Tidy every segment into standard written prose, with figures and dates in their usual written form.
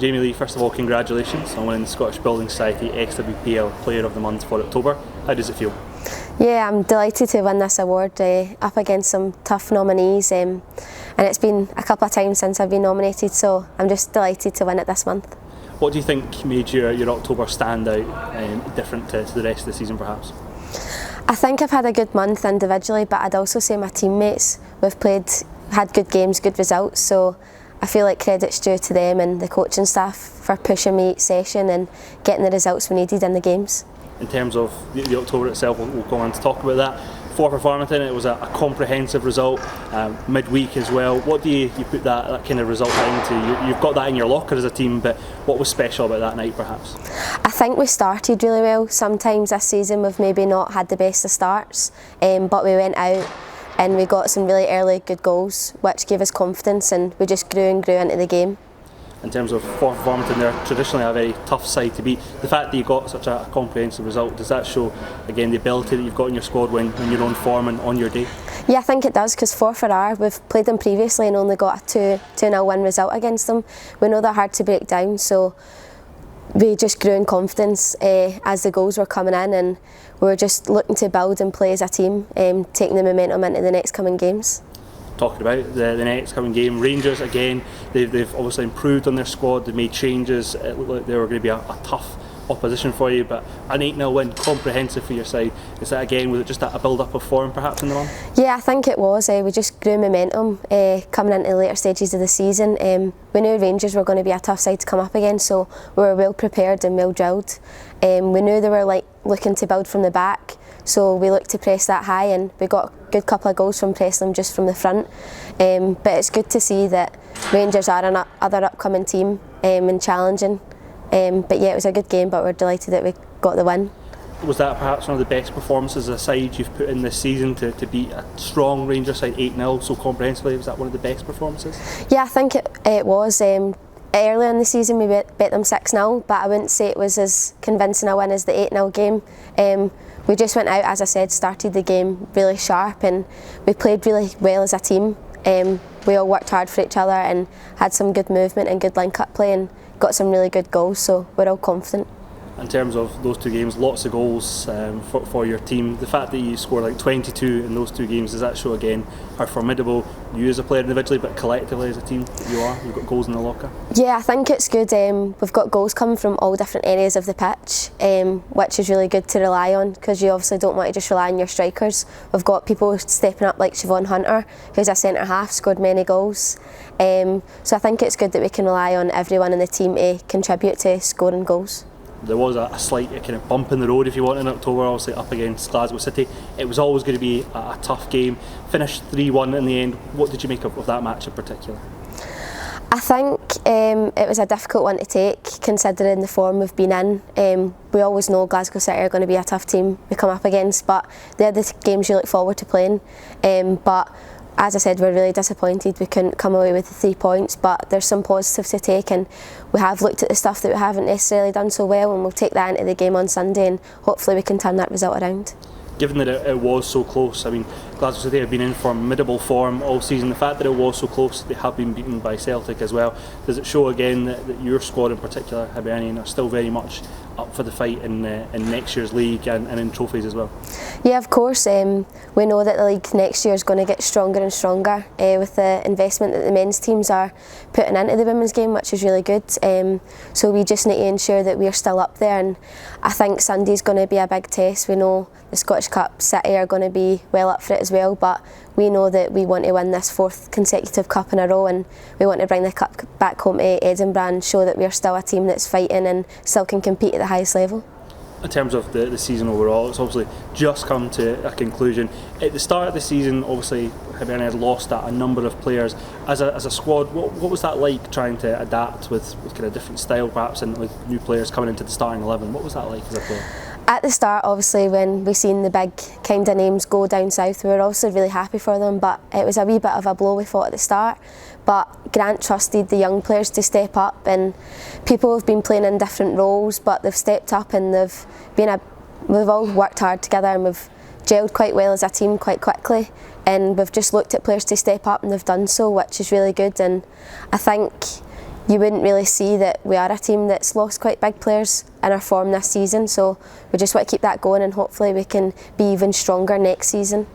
Jamie Lee, first of all, congratulations on winning the Scottish Building Society SWPL Player of the Month for October. How does it feel? Yeah, I'm delighted to win this award up against some tough nominees, and it's been a couple of times since I've been nominated, so I'm just delighted to win it this month. What do you think made your October stand out different to the rest of the season perhaps? I think I've had a good month individually, but I'd also say my teammates, had good games, good results, so I feel like credit's due to them and the coaching staff for pushing me each session and getting the results we needed in the games. In terms of the October itself, we'll go on to talk about that. For Farmington, it was a comprehensive result, midweek as well. What do you put that kind of result down to? You've got that in your locker as a team, but what was special about that night perhaps? I think we started really well. Sometimes this season we've maybe not had the best of starts, but we went out and we got some really early good goals, which gave us confidence, and we just grew and grew into the game. In terms of Farmington, they're traditionally a very tough side to beat. The fact that you got such a comprehensive result, does that show again the ability that you've got in your squad when you're on form and on your day? Yeah, I think it does, because Forfar, we've played them previously and only got a 2-0 win result against them. We know they're hard to break down, so we just grew in confidence as the goals were coming in, and we were just looking to build and play as a team, taking the momentum into the next coming games. Talking about the next coming game, Rangers again, they've obviously improved on their squad, they've made changes. It looked like they were going to be a tough opposition for you, but an 8-0 win, comprehensive for your side. Is that again, was it just a build-up of form perhaps in the run? Yeah, I think it was. We just grew momentum coming into the later stages of the season. We knew Rangers were going to be a tough side to come up against, so we were well prepared and well drilled. We knew they were looking to build from the back, so we looked to press that high, and we got a good couple of goals from pressing them just from the front. But it's good to see that Rangers are another upcoming team and challenging. But yeah, it was a good game, but we're delighted that we got the win. Was that perhaps one of the best performances as a side you've put in this season to beat a strong Rangers side 8-0 so comprehensively? Was that one of the best performances? Yeah, I think it was. Earlier in the season we beat them 6-0, but I wouldn't say it was as convincing a win as the 8-0 game. We just went out, as I said, started the game really sharp, and we played really well as a team. We all worked hard for each other and had some good movement and good link-up play, and got some really good goals, so we're all confident. In terms of those two games, lots of goals for your team. The fact that you scored like 22 in those two games, does that show again how formidable you as a player individually, but collectively as a team you are? You've got goals in the locker? Yeah, I think it's good. We've got goals coming from all different areas of the pitch, which is really good to rely on, because you obviously don't want to just rely on your strikers. We've got people stepping up like Siobhan Hunter, who's a centre half, scored many goals. So I think it's good that we can rely on everyone in the team to contribute to scoring goals. There was a slight kind of bump in the road, if you want, in October, obviously up against Glasgow City. It was always going to be a tough game. Finished 3-1 in the end. What did you make of that match in particular? I think it was a difficult one to take, considering the form we've been in. We always know Glasgow City are going to be a tough team we come up against, but they're the games you look forward to playing. But as I said, we're really disappointed we couldn't come away with the 3 points, but there's some positives to take, and we have looked at the stuff that we haven't necessarily done so well, and we'll take that into the game on Sunday, and hopefully we can turn that result around. Given that it was so close, I mean, Glasgow City have been in formidable form all season. The fact that it was so close, they have been beaten by Celtic as well. Does it show again that your squad in particular, Hibernian, are still very much up for the fight in next year's league and in trophies as well? Yeah, of course. We know that the league next year is going to get stronger and stronger with the investment that the men's teams are putting into the women's game, which is really good. So we just need to ensure that we're still up there, and I think Sunday's going to be a big test. We know the Scottish Cup City are going to be well up for it as well, but we know that we want to win this 4th consecutive cup in a row, and we want to bring the cup back home to Edinburgh and show that we're still a team that's fighting and still can compete at the highest level. In terms of the season overall, it's obviously just come to a conclusion. At the start of the season, obviously Hibernian had lost a number of players. As a squad, what was that like, trying to adapt with kind of different style perhaps, and with new players coming into the starting 11? What was that like as a player? At the start, obviously, when we seen the big kind of names go down south, we were also really happy for them, but it was a wee bit of a blow, we thought, at the start. But Grant trusted the young players to step up, and people have been playing in different roles, but they've stepped up, and we've all worked hard together, and we've gelled quite well as a team quite quickly, and we've just looked at players to step up, and they've done so, which is really good. And I think you wouldn't really see that we are a team that's lost quite big players in our form this season, so we just want to keep that going and hopefully we can be even stronger next season.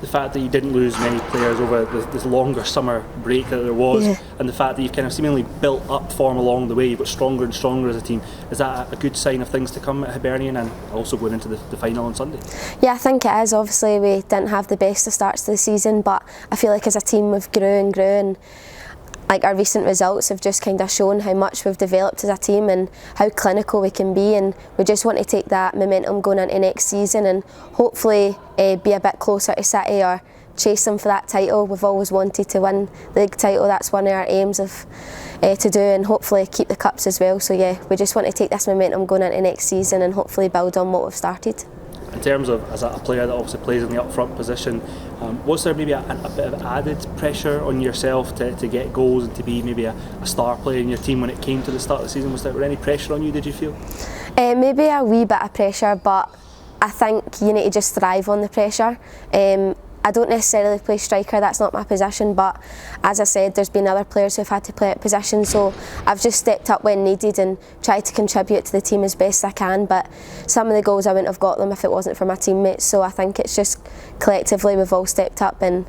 The fact that you didn't lose many players over this longer summer break that there was, Yeah. and the fact that you've kind of seemingly built up form along the way, you've got stronger and stronger as a team, is that a good sign of things to come at Hibernian and also going into the final on Sunday? Yeah, I think it is. Obviously we didn't have the best of starts to the season, but I feel like as a team we've grew and like our recent results have just kind of shown how much we've developed as a team and how clinical we can be, and we just want to take that momentum going into next season and hopefully be a bit closer to City or chase them for that title. We've always wanted to win the league title, that's one of our aims of to do, and hopefully keep the cups as well. So yeah, we just want to take this momentum going into next season and hopefully build on what we've started. In terms of as a player that obviously plays in the up-front position, was there maybe a bit of added pressure on yourself to get goals and to be maybe a star player in your team when it came to the start of the season? Was there any pressure on you, did you feel? Maybe a wee bit of pressure, but I think you need to just thrive on the pressure. I don't necessarily play striker, that's not my position, but as I said, there's been other players who've had to play at position, so I've just stepped up when needed and tried to contribute to the team as best I can, but some of the goals I wouldn't have got them if it wasn't for my teammates, so I think it's just collectively we've all stepped up and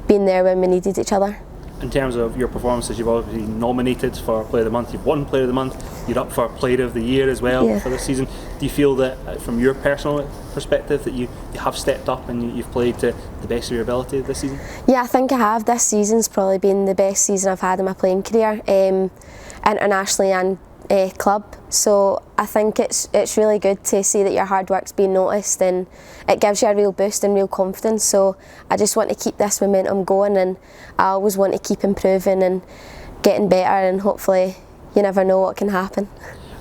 been there when we needed each other. In terms of your performances, you've obviously been nominated for Player of the Month, you've won Player of the Month, you're up for Player of the Year as well for this season. Do you feel that from your personal perspective that you have stepped up and you've played to the best of your ability this season? Yeah, I think I have. This season's probably been the best season I've had in my playing career, internationally and club, so I think it's really good to see that your hard work's being noticed and it gives you a real boost and real confidence, so I just want to keep this momentum going and I always want to keep improving and getting better, and hopefully you never know what can happen.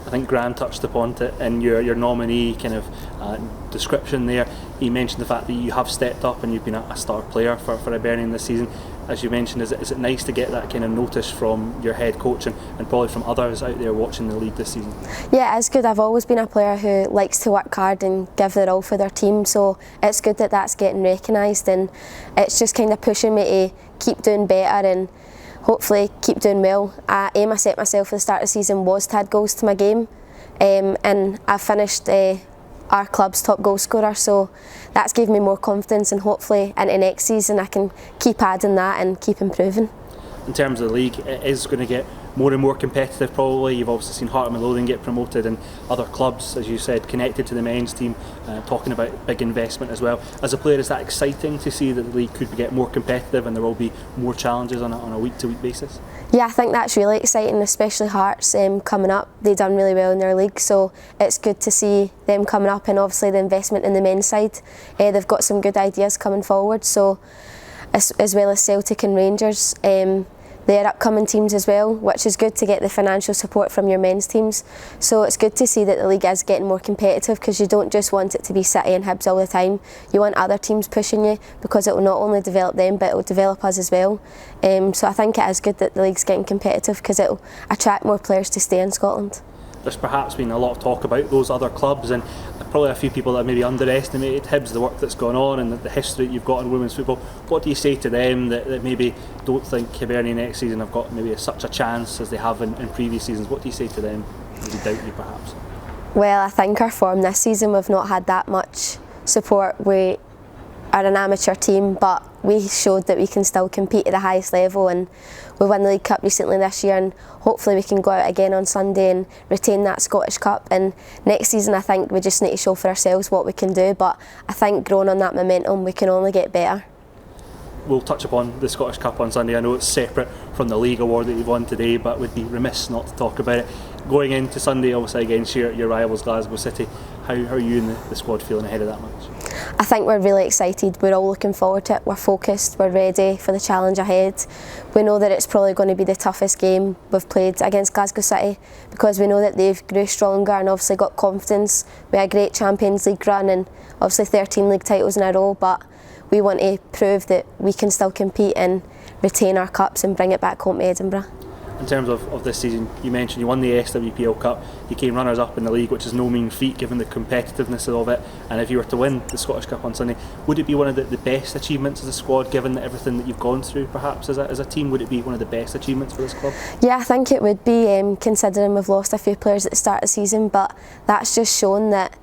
I think Grant touched upon it in your nominee kind of description there. He mentioned the fact that you have stepped up and you've been a star player for Hibernian this season. As you mentioned, is it nice to get that kind of notice from your head coach and probably from others out there watching the league this season? Yeah, it's good. I've always been a player who likes to work hard and give their all for their team, so it's good that that's getting recognised, and it's just kind of pushing me to keep doing better and hopefully keep doing well. A aim I set myself at the start of the season was to add goals to my game, and I finished our club's top goal scorer, so that's given me more confidence, and hopefully into next season I can keep adding that and keep improving. In terms of the league, it is going to get more and more competitive probably. You've obviously seen Heart of Midlothian get promoted and other clubs, as you said, connected to the men's team, talking about big investment as well. As a player, is that exciting to see that the league could get more competitive and there will be more challenges on a week-to-week basis? Yeah, I think that's really exciting, especially Hearts coming up. They've done really well in their league, so it's good to see them coming up, and obviously the investment in the men's side. They've got some good ideas coming forward, so as well as Celtic and Rangers. They're upcoming teams as well, which is good to get the financial support from your men's teams. So it's good to see that the league is getting more competitive, because you don't just want it to be City and Hibs all the time. You want other teams pushing you, because it will not only develop them but it will develop us as well. So I think it is good that the league's getting competitive, because it will attract more players to stay in Scotland. There's perhaps been a lot of talk about those other clubs, and probably a few people that maybe underestimated Hibs, the work that's gone on and the history that you've got in women's football. What do you say to them that maybe don't think Hibernian next season have got maybe such a chance as they have in previous seasons? What do you say to them who doubt you perhaps? Well, I think our form this season, we've not had that much support. We are an amateur team, but we showed that we can still compete at the highest level, and we won the League Cup recently this year, and hopefully we can go out again on Sunday and retain that Scottish Cup. And next season I think we just need to show for ourselves what we can do, but I think growing on that momentum we can only get better. We'll touch upon the Scottish Cup on Sunday. I know it's separate from the league award that you've won today, but we'd be remiss not to talk about it. Going into Sunday, obviously against your rivals Glasgow City, how are you and the squad feeling ahead of that match? I think we're really excited. We're all looking forward to it. We're focused, we're ready for the challenge ahead. We know that it's probably going to be the toughest game we've played against Glasgow City, because we know that they've grew stronger and obviously got confidence. We had a great Champions League run and obviously 13 league titles in a row, but we want to prove that we can still compete and retain our cups and bring it back home to Edinburgh. In terms of this season, you mentioned you won the SWPL Cup, you came runners-up in the league, which is no mean feat given the competitiveness of it, and if you were to win the Scottish Cup on Sunday, would it be one of the best achievements as a squad, given everything that you've gone through perhaps as a team? Would it be one of the best achievements for this club? Yeah, I think it would be, considering we've lost a few players at the start of the season, but that's just shown that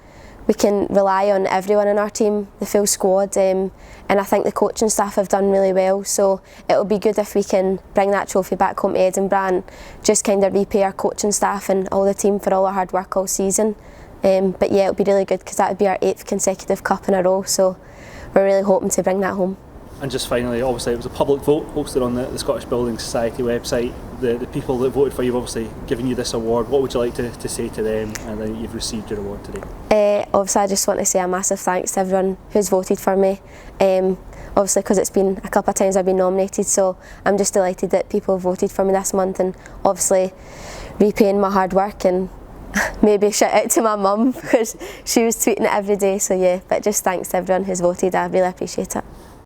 we can rely on everyone in our team, the full squad, and I think the coaching staff have done really well, so it'll be good if we can bring that trophy back home to Edinburgh and just kind of repay our coaching staff and all the team for all our hard work all season. But yeah, it'll be really good because that would be our 8th consecutive cup in a row, so we're really hoping to bring that home. And just finally, obviously it was a public vote hosted on the Scottish Building Society website. The people that voted for you have obviously given you this award. What would you like to say to them and that you've received your award today? Obviously I just want to say a massive thanks to everyone who's voted for me. Obviously because it's been a couple of times I've been nominated, so I'm just delighted that people have voted for me this month, and obviously repaying my hard work, and maybe a shout out to my mum because she was tweeting it every day, so yeah, but just thanks to everyone who's voted, I really appreciate it.